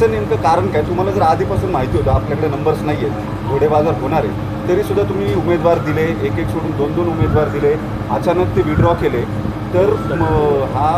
याचं नेमकं कारण काय? तुम्हाला जर आधीपासून माहिती होतं आपल्याकडे नंबर्स नाही आहेत, घोडेबाजार होणार आहे, तरीसुद्धा तुम्ही उमेदवार दिले, एक एक सोडून 2-2 उमेदवार दिले, अचानक ते विड्रॉ केले, तर हा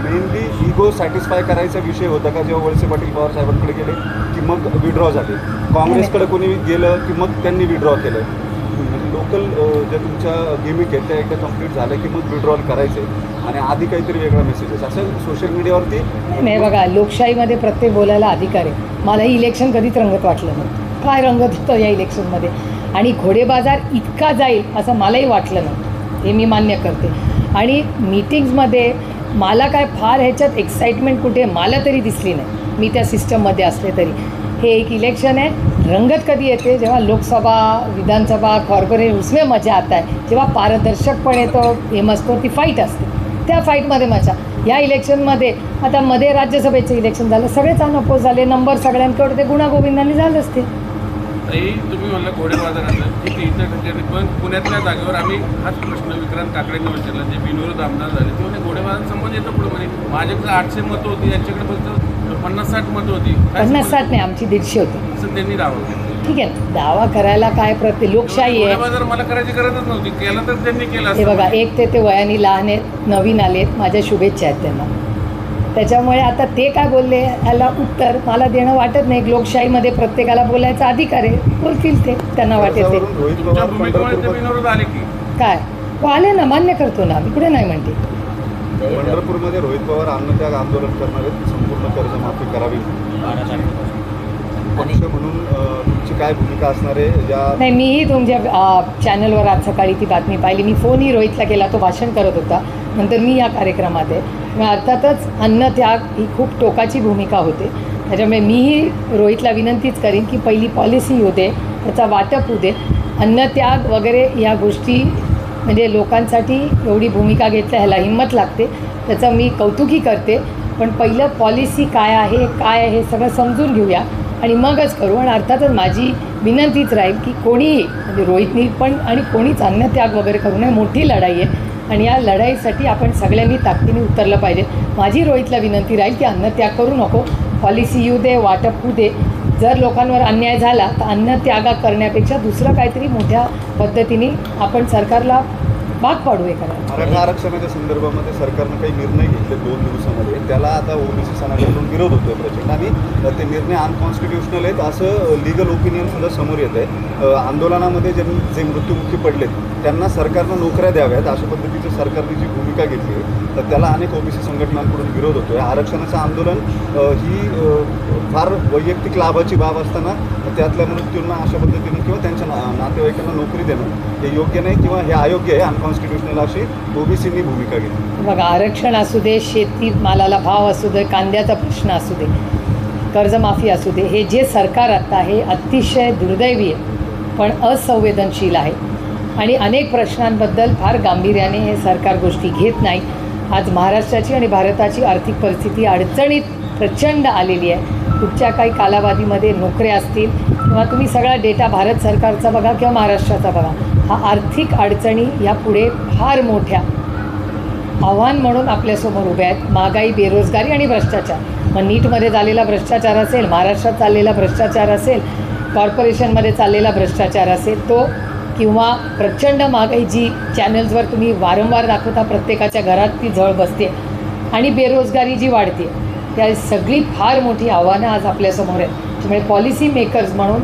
मेनली इगो सॅटिस्फाय करायचा विषय होता का जेव्हा वळसे पाटील पवार साहेबांकडे गेले की मग विड्रॉ झाले, काँग्रेसकडे कोणी गेलं की मग त्यांनी विड्रॉ केलं, म्हणजे लोकल ज्या तुमच्या गेमिक आहेत त्या एकदा कंप्लीट झाल्या की मग विड्रॉल करायचे आणि आधी काहीतरी वेगळा मेसेजेस असं सोशल मीडियावरती? नाही बघा, लोकशाहीमध्ये प्रत्येक बोलायला अधिकार आहे. मला ही इलेक्शन कधीच रंगत वाटलं नाही. काय रंगत होतं या इलेक्शनमध्ये, आणि घोडेबाजार इतका जाईल असं मलाही वाटलं नाही, हे मी मान्य करते. आणि मीटिंग्समध्ये मला काय फार ह्याच्यात एक्साइटमेंट कुठे मला तरी दिसली नाही, मी त्या सिस्टममध्ये असले तरी. हे एक इलेक्शन आहे. रंगत कधी येते? जेव्हा लोकसभा, विधानसभा, कॉर्पोरेट, उसमें मजा आता है. जेव्हा पारदर्शकपणे तो असतो, ती फाईट असते, त्या फाईटमध्ये मजा. या इलेक्शनमध्ये आता मध्ये राज्यसभेचं इलेक्शन झालं, सगळेच अनअपोज झाले, नंबर सगळ्यांकडे ते गुणागोविंदांनी झालं असते. तुम्ही म्हणलं घोडेबाजाराचं ठीक आहे, इतर ठिकाणी पण पुण्यातल्या जागेवर आम्ही हाच प्रश्न विक्रांत काकडेंना विचारला, जे बिनविरोध आमदार झाले ते म्हणजे घोडेबाजार संबंध येतं पुढे. म्हणजे माझ्याकडे 800 मतं होती, यांच्याकडे फक्त 50-60 मतं होती. 50-60 नाही, आमची 150 होती. असं त्यांनी दावा केला. ठीक आहे, दावा करायला काय, प्रत्येक लोकशाही आहे. घोडेबाजार मला करायची गरजच नव्हती, केला तर त्यांनी केला. हे बघा, एक ते वयाने लहान आहेत, नवीन आलेत, माझ्या शुभेच्छा आहेत त्यांना. त्याच्यामुळे आता ते काय बोलले याला उत्तर मला देणं वाटत नाही. लोकशाहीमध्ये प्रत्येकाला बोलायचा अधिकार आहे, बोलतील ते, त्यांना वाटेल ते. तुमच्या भूमिकेमुळे ते बिनविरोध आले की काय हो, आले ना, मान्य करतो ना, मी कुठे नाही म्हणते. पंढरपूरमध्ये रोहित पवार अन्नत्याग आंदोलन करणार आहेत, संपूर्ण कर्जमाफी करावी पक्ष म्हणून तुमची काय भूमिका असणार आहे? नाही, मीही तुमच्या चॅनलवर आज सकाळी ती बातमी पाहिली. मी फोनही रोहितला केला, तो भाषण करत होता. नंतर मी या कार्यक्रमात आहे. मग अर्थातच अन्नत्याग ही खूप टोकाची भूमिका होते. त्याच्यामुळे मीही रोहितला विनंतीच करीन की पहिली पॉलिसी होऊ दे, त्याचा वाटप होऊ दे. अन्नत्याग वगैरे या गोष्टी म्हणजे लोकांसाठी एवढी भूमिका घेतल्या, ह्याला हिंमत लागते, त्याचं मी कौतुकही करते. पण पहिलं पॉलिसी काय आहे, काय आहे हे सगळं समजून घेऊया आणि मगच करू. आणि अर्थातच माझी विनंतीच राहील की कोणीही म्हणजे रोहितनी पण आणि कोणीच अन्नत्याग वगैरे करू नये. मोठी लढाई आहे आणि या लढाईसाठी आपण सगळ्यांनी ताकदीने उतरलं पाहिजे. माझी रोहितला विनंती राहील की अन्नत्याग करू नको, पॉलिसी येऊ दे, वाटप होऊ दे. जर लोकांवर अन्याय झाला तर अन्नत्याग करण्यापेक्षा दुसरं काहीतरी मोठ्या पद्धतीने आपण सरकारला भाग पाडू हे करायला. मराठा आरक्षणाच्या संदर्भामध्ये सरकारनं काही निर्णय घेतले 2 दिवसामध्ये, त्याला आता ओबीसी समाजाकडून विरोध होतोय प्रचंड आणि ते निर्णय अनकॉन्स्टिट्युशनल आहेत असं लिगल ओपिनियन सुद्धा समोर येत आहे. आंदोलनामध्ये जे मृत्युमुखी पडलेत त्यांना सरकारनं नोकऱ्या द्याव्यात अशा पद्धतीचं सरकारने जी भूमिका घेतली आहे, तर त्याला अनेक ओबीसी संघटनांकडून विरोध होतोय. आरक्षणाचं आंदोलन ही फार वैयक्तिक लाभाची बाब असताना त्यातल्या मृत्यूंना अशा पद्धतीने किंवा त्यांच्या नातेवाईकांना नोकरी देणं हे योग्य नाही किंवा हे अयोग्य आहे, अनकॉन्स्टिट्युशनल अशी ओबीसींनी भूमिका घेतली. बघा, आरक्षण असू दे, शेती मालाला भाव असू दे, कांद्याचा प्रश्न असू दे, कर्जमाफी असू दे, हे जे सरकार आता आहे अतिशय दुर्दैवी आहे, पण असंवेदनशील आहे आणि अनेक प्रश्नांबद्दल फार गांभीर्याने हे सरकार गोष्टी घेत नाही. आज महाराष्ट्राची आणि भारताची आर्थिक परिस्थिती अडचणीत प्रचंड आलेली आहे. पुढच्या काही कालावधीमध्ये नोकऱ्या असतील किंवा तुम्ही सगळा डेटा भारत सरकारचा बघा किंवा महाराष्ट्राचा बघा, हा आर्थिक अडचणी यापुढे फार मोठ्या आव्हान म्हणून आपल्यासमोर उभ्या आहेत. महागाई, बेरोजगारी आणि भ्रष्टाचार. मग नीटमध्ये झालेला भ्रष्टाचार असेल, महाराष्ट्रात चाललेला भ्रष्टाचार असेल, कॉर्पोरेशनमध्ये चाललेला भ्रष्टाचार असेल तो, किंवा प्रचंड महागाई जी चॅनल्सवर तुम्ही वारंवार दाखवता, प्रत्येकाच्या घरात ती झळ बसते, आणि बेरोजगारी जी वाढते, या सगळी फार मोठी आव्हानं आज आपल्यासमोर आहेत. त्यामुळे पॉलिसी मेकर्स म्हणून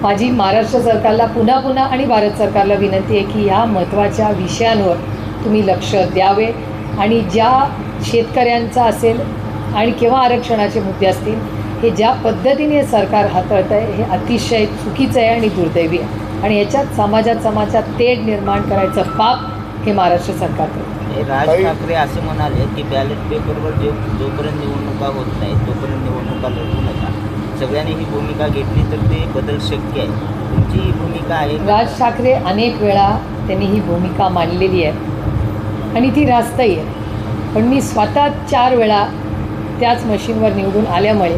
माझी महाराष्ट्र सरकारला पुन्हा पुन्हा आणि भारत सरकारला विनंती आहे की ह्या महत्त्वाच्या विषयांवर तुम्ही लक्ष द्यावे आणि ज्या शेतकऱ्यांचा असेल आणि किंवा आरक्षणाचे मुद्दे असतील, हे ज्या पद्धतीने सरकार हाताळतं आहे हे अतिशय चुकीचं आहे आणि दुर्दैवी आहे. आणि याच्यात समाजात तेढ निर्माण करायचं पाप हे महाराष्ट्र सरकार करतं. राज ठाकरे असे म्हणाले की बॅलेट पेपरवर जोपर्यंत निवडणुका होत नाही तोपर्यंत निवडणुका लढवू नका. सगळ्यांनी ही भूमिका घेतली तर ते बदल शक्य आहे. तुमची ही भूमिका आहे? राज ठाकरे अनेक वेळा त्यांनी ही भूमिका मांडलेली आहे आणि ती रास्तही आहे. पण मी स्वतः 4 वेळा त्याच मशीनवर निवडून आल्यामुळे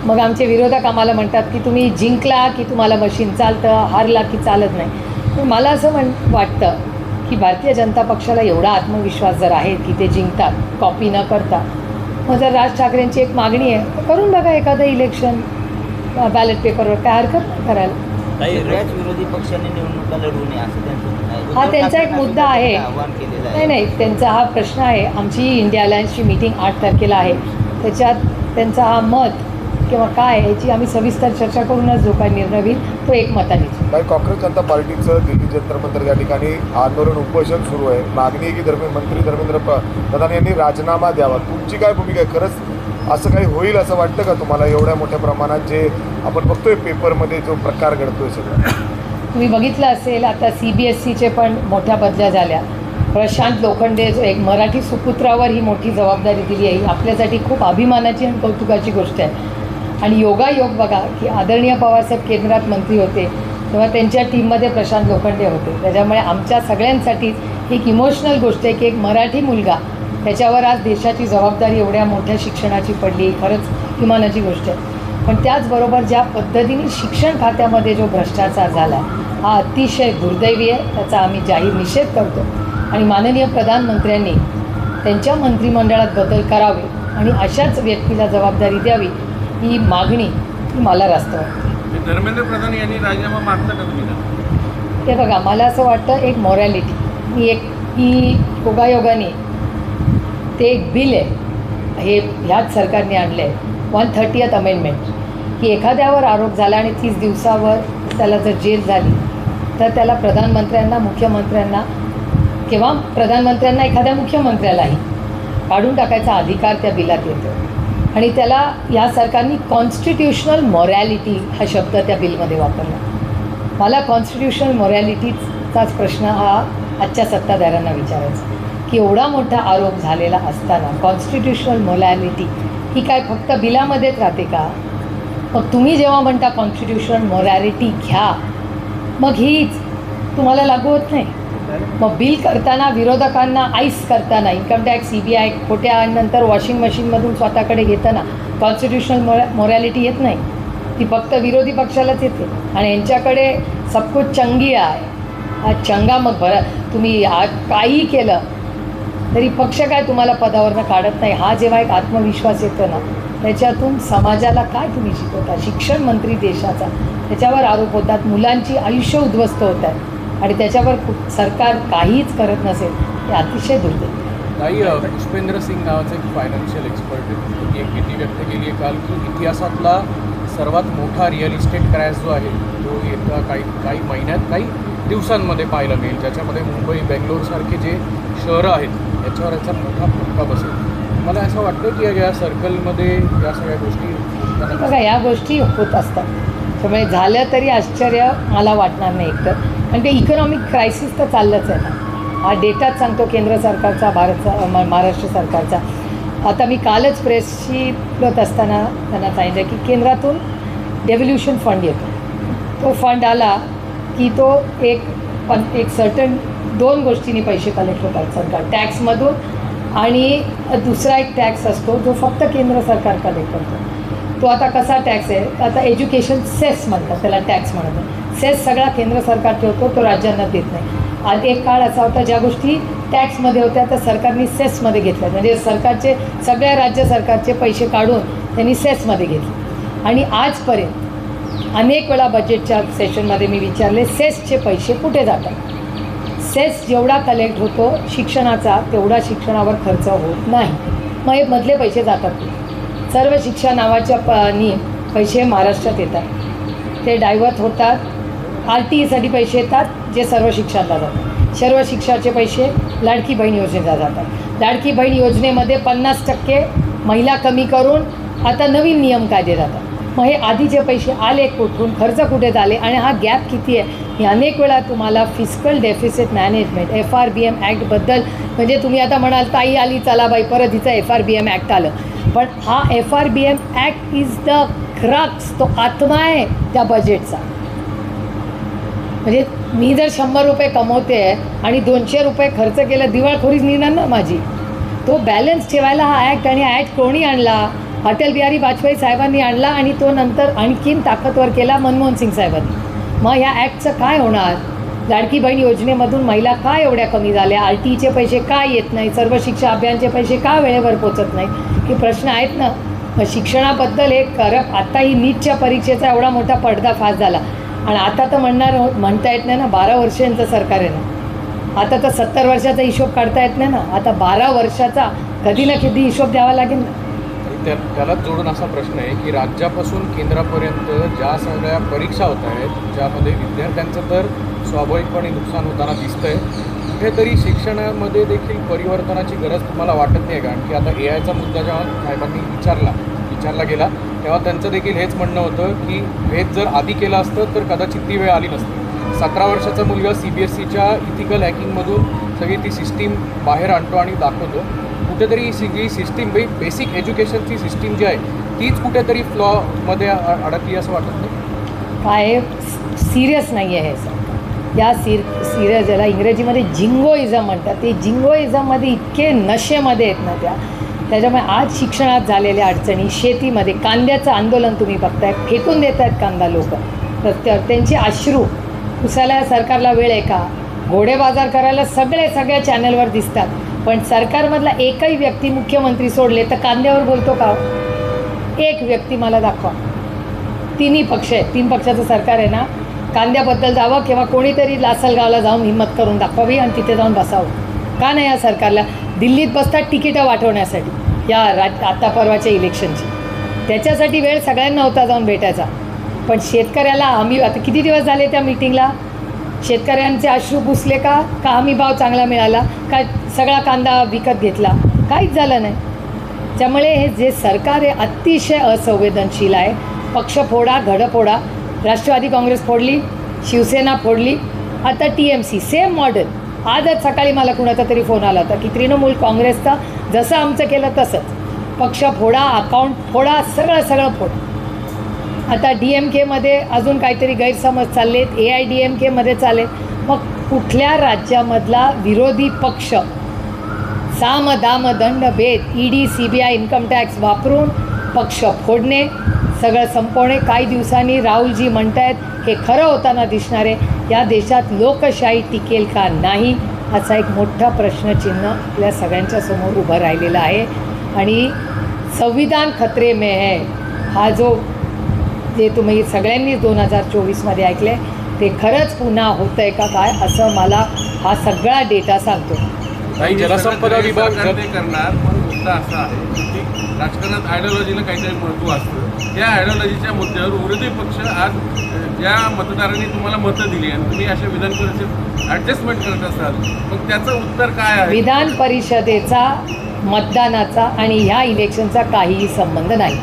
मग आमचे विरोधक आम्हाला म्हणतात की तुम्ही जिंकला की तुम्हाला मशीन चालतं, हारला की चालत नाही. पण मला असं वाटतं की भारतीय जनता पक्षाला एवढा आत्मविश्वास जर आहे की ते जिंकतात कॉपी न करता, मग जर राज ठाकरेंची एक मागणी आहे तर करून बघा एखादं इलेक्शन बॅलेट पेपरवर, काय हरकत नाही करायला. सगळ्याच विरोधी पक्षांनी निवडणुका लढवू नये असं त्यांचं म्हणणं आहे. हा त्यांचा एक मुद्दा आहे. आवाहन केलेलं नाही आहे. नाही, त्यांचा हा प्रश्न आहे. आमची इंडिया अलायन्सची मीटिंग 8 तारखेला आहे. त्याच्यात त्यांचा हा मत किंवा काय याची आम्ही सविस्तर चर्चा करूनच जो काय निर्णय होईल तो एकमताने. काही काँग्रेस जनता पार्टीचं दिल्ली जंतर मंतर या ठिकाणी आंदोलन उपोषण सुरू आहे. मागणी आहे की मंत्री धर्मेंद्र प्रधान यांनी राजीनामा द्यावा. तुमची काय भूमिका आहे? खरंच असं काही होईल असं वाटतं का तुम्हाला? एवढ्या मोठ्या प्रमाणात जे आपण बघतोय पेपरमध्ये जो प्रकार घडतोय सगळं, तुम्ही बघितलं असेल आता CBSEचे पण मोठ्या बदल्या झाल्या. प्रशांत लोखंडे जो एक मराठी सुपुत्रावर ही मोठी जबाबदारी दिली आहे, ही आपल्यासाठी खूप अभिमानाची आणि कौतुकाची गोष्ट आहे. आणि योगायोग बघा की आदरणीय पवारसाहेब केंद्रात मंत्री होते तेव्हा त्यांच्या टीममध्ये प्रशांत लोखंडे होते. त्याच्यामुळे आमच्या सगळ्यांसाठी एक इमोशनल गोष्ट आहे की एक मराठी मुलगा त्याच्यावर आज देशाची जबाबदारी एवढ्या मोठ्या शिक्षणाची पडली, खरंच अभिमानाची गोष्ट आहे. पण त्याचबरोबर ज्या पद्धतीने शिक्षण खात्यामध्ये जो भ्रष्टाचार झाला हा अतिशय दुर्दैवी आहे. त्याचा आम्ही जाहीर निषेध करतो आणि माननीय प्रधानमंत्र्यांनी त्यांच्या मंत्रिमंडळात बदल करावे आणि अशाच व्यक्तीला जबाबदारी द्यावी ही मागणी ही मला रास्त वाटते. धर्मेंद्र प्रधान यांनी राजीनामा मागता का तुम्ही? ते बघा, मला असं वाटतं एक मॉरॅलिटी ही योगायोगाने ते एक बिल आहे, हे ह्याच सरकारने आणलं आहे 130th अमेंडमेंट, की एखाद्यावर आरोप झाला आणि 30 दिवसावर त्याला जर जेल झाली तर त्याला प्रधानमंत्र्यांना, मुख्यमंत्र्यांना किंवा प्रधानमंत्र्यांना एखाद्या मुख्यमंत्र्यालाही काढून टाकायचा अधिकार त्या बिलात येतो. आणि त्याला या सरकारने कॉन्स्टिट्युशनल मॉरॅलिटी हा शब्द त्या बिलमध्ये वापरला. मला कॉन्स्टिट्युशनल मॉरॅलिटीचाच प्रश्न हा आजच्या सत्ताधाऱ्यांना विचारायचा की एवढा मोठा आरोप झालेला असताना कॉन्स्टिट्युशनल मॉरॅलिटी ही काय फक्त बिलामध्येच राहते का? मग तुम्ही जेव्हा म्हणता कॉन्स्टिट्युशनल मॉरॅलिटी घ्या, मग हीच तुम्हाला लागू होत नाही. मग बिल करताना विरोधकांना आईस करताना इन्कम टॅक्स, CBI खोट्या नंतर वॉशिंग मशीनमधून स्वतःकडे घेताना कॉन्स्टिट्युशनल मॉरॅलिटी येत नाही, ती फक्त विरोधी पक्षालाच येते. आणि यांच्याकडे सबकुछ चंगी आहे. हा चंगा मग तुम्ही काही केलं तरी पक्ष काय तुम्हाला पदावरनं काढत नाही. हा जेव्हा एक आत्मविश्वास येतो ना त्याच्यातून समाजाला काय तुम्ही शिकवता? शिक्षण मंत्री देशाचा त्याच्यावर आरोप होतात, मुलांची आयुष्य उद्ध्वस्त होतात आणि त्याच्यावर सरकार काहीच करत नसेल हे अतिशय दुर्दैव. काही पुष्पेंद्र सिंग नावाचे एक फायनान्शियल एक्सपर्ट आहेत, एक भीती व्यक्त केली आहे काल की इतिहासातला सर्वात मोठा रिअल इस्टेट क्रॅश जो आहे तो येत्या काही महिन्यात, काही दिवसांमध्ये पाहायला मिळेल, ज्याच्यामध्ये मुंबई, बेंगलोरसारखे जे शहरं आहेत याच्यावर याचा मोठा फटका बसेल. मला असं वाटतं की या सर्कलमध्ये या सगळ्या गोष्टी बघा, या गोष्टी होत असतात. त्यामुळे झालं तरी आश्चर्य मला वाटणार नाही एकतर. आणि ते इकॉनॉमिक क्रायसिस तर चाललंच आहे ना. हा डेटाच सांगतो केंद्र सरकारचा, महाराष्ट्र सरकारचा. आता मी कालच प्रेसशी बोलत असताना त्यांना सांगितलं की केंद्रातून डेव्होल्युशन फंड येतो. तो फंड आला की तो एक सर्टन 2 गोष्टींनी पैसे कलेक्ट होतात सरकार, टॅक्समधून आणि दुसरा एक टॅक्स असतो जो फक्त केंद्र सरकार कलेक्ट करतो. तो आता कसा टॅक्स आहे? आता एज्युकेशन सेस म्हणतात त्याला, टॅक्स म्हणत नाही. सेस सगळा केंद्र सरकार ठेवतो, तो राज्यांना देत नाही. आज एक काळ असा होता ज्या गोष्टी टॅक्समध्ये होत्या त्या सरकारने सेसमध्ये घेतल्या, म्हणजे सरकारचे सगळ्या राज्य सरकारचे पैसे काढून त्यांनी सेसमध्ये घेतले. आणि आजपर्यंत अनेक वेळा बजेटच्या सेशनमध्ये मी विचारले सेसचे पैसे कुठे जातात? सेस जेवढा कलेक्ट होतो शिक्षणाचा तेवढा शिक्षणावर खर्च होत नाही. मग हे मधले पैसे जातात कुठे? सर्व शिक्षा नावाच्या पैसे महाराष्ट्रात येतात, ते डायव्हर्ट होतात. RTEसाठी पैसे येतात जे सर्व शिक्षणाला जातात. सर्व शिक्षणाचे पैसे लाडकी बहीण योजनेला जातात. लाडकी बहीण योजनेमध्ये 50% महिला कमी करून आता नवीन नियम कायदे जातात. मग हे आधीचे पैसे आले कुठून, खर्च कुठे झाले आणि हा गॅप किती आहे हे अनेक वेळा तुम्हाला फिस्कल डेफिसिट मॅनेजमेंट FRBM ॲक्टबद्दल, म्हणजे तुम्ही आता म्हणाल ताई आली चला बाई परत हिचं FRBM ॲक्ट आलं, पण हा FRBM act is the crux, तो आत्मा आहे त्या बजेटचा. म्हणजे मी जर 100 रुपये कमवते आणि 200 रुपये खर्च केलं, दिवाळखोरीच निघणार ना माझी. तो बॅलन्स ठेवायला हा ॲक्ट, आणि ॲक्ट कोणी आणला? अटल बिहारी वाजपेयी साहेबांनी आणला आणि तो नंतर आणखीन ताकदवर केला मनमोहन सिंग साहेबांनी. मग ह्या ॲक्टचं काय होणार? लाडकी बहीण योजनेमधून महिला का एवढ्या कमी झाल्या, RTEचे पैसे का येत नाही, सर्व शिक्षा अभियानचे पैसे का वेळेवर पोचत नाही, हे प्रश्न आहेत ना. मग शिक्षणाबद्दल एक आता ही नीटच्या परीक्षेचा एवढा मोठा पर्दाफाश झाला आणि आता तर म्हणता येत नाही ना, 12 वर्ष यांचं सरकार आहे ना. आता तर 70 वर्षाचा हिशोब काढता येत नाही ना. आता 12 वर्षाचा कधी ना कधी हिशोब द्यावा लागेल ना. त्यालाच जोडून असा प्रश्न आहे की राज्यापासून केंद्रापर्यंत ज्या सगळ्या परीक्षा होत आहेत, ज्यामध्ये विद्यार्थ्यांचं तर स्वाभाविकपणे नुकसान होताना दिसतंय, कुठेतरी शिक्षणामध्ये देखील परिवर्तनाची गरज तुम्हाला वाटत नाही? कारण की आता AIचा मुद्दा जेव्हा साहेबांनी विचारला गेला तेव्हा त्यांचं देखील हेच म्हणणं होतं की हेच जर आधी केलं असतं तर कदाचित ती वेळ आली नसती. 17 वर्षाचा मुलगा CBSEच्या इथिकल हॅकिंगमधून सगळी ती सिस्टीम बाहेर आणतो आणि दाखवतो. कुठेतरी ही सगळी सिस्टीम बेसिक एज्युकेशनची सिस्टीम जी आहे तीच कुठेतरी फ्लॉमध्ये अडकली असं वाटत नाही? काय सिरियस नाही आहे हे सरकार. या सिरियस ज्याला इंग्रजीमध्ये जिंगोइझम म्हणतात, ते जिंगोइझममध्ये इतके नशेमध्ये आहेत ना त्याच्यामुळे आज शिक्षणात झालेल्या अडचणी, शेतीमध्ये कांद्याचं आंदोलन तुम्ही बघताय, फेकून देत आहेत कांदा लोक रस्त्यावर, त्यांचे अश्रू पुसायला सरकारला वेळ आहे का? घोडे बाजार करायला सगळ्या चॅनलवर दिसतात, पण सरकारमधला एकही व्यक्ती, मुख्यमंत्री सोडले तर कांद्यावर बोलतो का? एक व्यक्ती मला दाखवा. 3 पक्ष आहेत, 3 पक्षाचं सरकार आहे ना. कांद्याबद्दल जावं किंवा कोणीतरी लासलगावला जाऊन हिंमत करून दाखवावी आणि तिथे जाऊन बसावं. का नाही या सरकारला? दिल्लीत बसतात तिकीटं वाटवण्यासाठी या आता परवाच्या इलेक्शनची. त्याच्यासाठी वेळ सगळ्यांना होता जाऊन भेटायचा, पण शेतकऱ्याला आम्ही आता किती दिवस झाले त्या मीटिंगला, शेतकऱ्यांचे अश्रू पुसले का हमी भाव चांगला मिळाला का सगळा कांदा विकत घेतला? काहीच झालं नाही. त्यामुळे हे जे सरकार आहे अतिशय असंवेदनशील आहे. पक्ष फोडा, घडं फोडा. राष्ट्रवादी काँग्रेस फोडली, शिवसेना फोडली, आता TMC सेम मॉडेल. आजच सकाळी मला कुणाचा तरी फोन आला होता की तृणमूल काँग्रेसचा जसं आमचं केलं तसंच पक्ष फोडा, अकाउंट फोडा, सगळं फोडा. आता DMKमध्ये अजून काहीतरी गैरसमज चाललेत, AIDMKमध्ये चालेल. मग कुठल्या राज्यामधला विरोधी पक्ष साम दाम दंड भेद ED CBI इन्कम टॅक्स वापरून पक्ष फोडणे, सगळं संपवणे, काही दिवसांनी राहुलजी म्हणतायत हे खरं होताना दिसणारे, या देशात लोकशाही टिकेल का नाही असा एक मोठा प्रश्नचिन्ह आपल्या सगळ्यांच्या समोर उभं राहिलेला आहे. आणि संविधान खतरे में है हा जो ते तुम्ही सगळ्यांनी 2024मध्ये ऐकले, ते खरंच पुन्हा होतं आहे का काय असं मला हा सगळा डेटा सांगतो. काही जलसंपदा विभाग ते करणार, पण मुद्दा असा आहे की राजकारणात आयडिओलॉजीला काहीतरी महत्त्व असतं. त्या आयडिओलॉजीच्या मुद्द्यावर विरोधी पक्ष आज ज्या मतदारांनी तुम्हाला मतं दिली आणि तुम्ही अशा विधान परिषद ॲडजस्टमेंट करत असाल, मग त्याचं उत्तर काय आहे? विधान परिषदेचा, मतदानाचा आणि ह्या इलेक्शनचा काहीही संबंध नाही.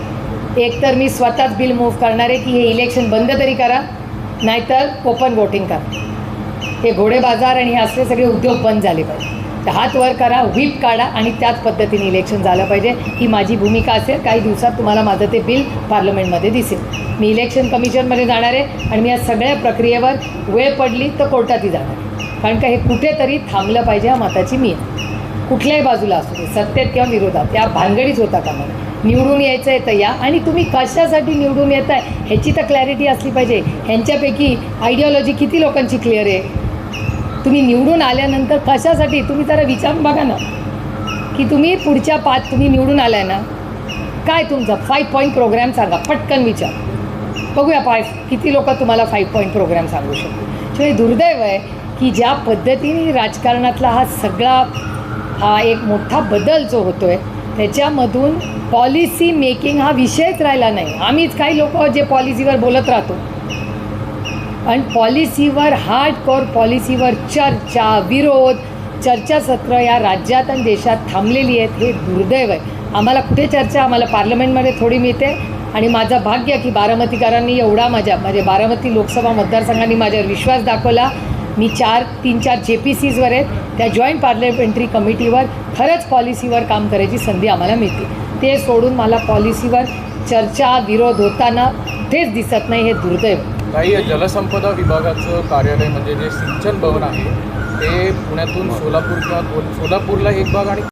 एकतर मी स्वतःच बिल मूव्ह करणार आहे की हे इलेक्शन बंद तरी करा, नाहीतर ओपन वोटिंग करा. हे घोडे बाजार आणि हे असले सगळे उद्योग बंद झाले पाहिजे. तर हात वर करा, व्हीप काढा आणि त्याच पद्धतीने इलेक्शन झालं पाहिजे. ही माझी भूमिका असेल. काही दिवसात तुम्हाला माझं ते बिल पार्लमेंटमध्ये दिसेल. मी इलेक्शन कमिशनमध्ये जाणार आहे आणि मी या सगळ्या प्रक्रियेवर वेळ पडली तर कोर्टातही जाणार आहे. कारण का हे कुठेतरी थांबलं पाहिजे, हा मताची मी आहे. कुठल्याही बाजूला असू दे, सत्तेत किंवा विरोधात, या भानगडीच होता का मला. निवडून यायचं आहे तर या, आणि तुम्ही कशासाठी निवडून येत आहे ह्याची तर क्लॅरिटी असली पाहिजे. ह्यांच्यापैकी आयडिओलॉजी किती लोकांची क्लिअर आहे? तुम्ही निवडून आल्यानंतर कशासाठी, तुम्ही जरा विचारून बघा ना की तुम्ही पुढच्या 5 तुम्ही निवडून आलाय ना, काय तुमचा 5 पॉईंट प्रोग्राम सांगा, पटकन विचार बघूया. किती लोक तुम्हाला 5 पॉईंट प्रोग्राम सांगू शकतो. शिवाय दुर्दैव आहे की ज्या पद्धतीने राजकारणातला हा एक मोठा बदल जो होतो आहे त्याच्यामधून पॉलिसी मेकिंग हा विषयच राहिला नाही. आम्हीच काही लोक जे पॉलिसीवर बोलत राहतो आणि पॉलिसीवर, हार्डकोर पॉलिसीवर चर्चा, विरोध, चर्चासत्र या राज्यात आणि देशात थांबलेली आहेत. हे दुर्दैव आहे. आम्हाला कुठे चर्चा, आम्हाला पार्लमेंटमध्ये थोडी मिळते. आणि माझं भाग्य की बारामतीकरांनी एवढा म्हणजे बारामती लोकसभा मतदारसंघांनी माझ्यावर विश्वास दाखवला. मी 3-4 JPCsवर आहेत, त्या जॉईंट पार्लमेंटरी कमिटीवर खरंच पॉलिसीवर काम करायची संधी आम्हाला मिळते. ते सोडून मला पॉलिसीवर चर्चा, विरोध होताना तेच दिसत नाही. हे दुर्दैव. काही जलसंपदा विभागाचं कार्यालय म्हणजे जे सिंचन भवन आहे ते पुण्यातून सोलापूरला एक भाग आणि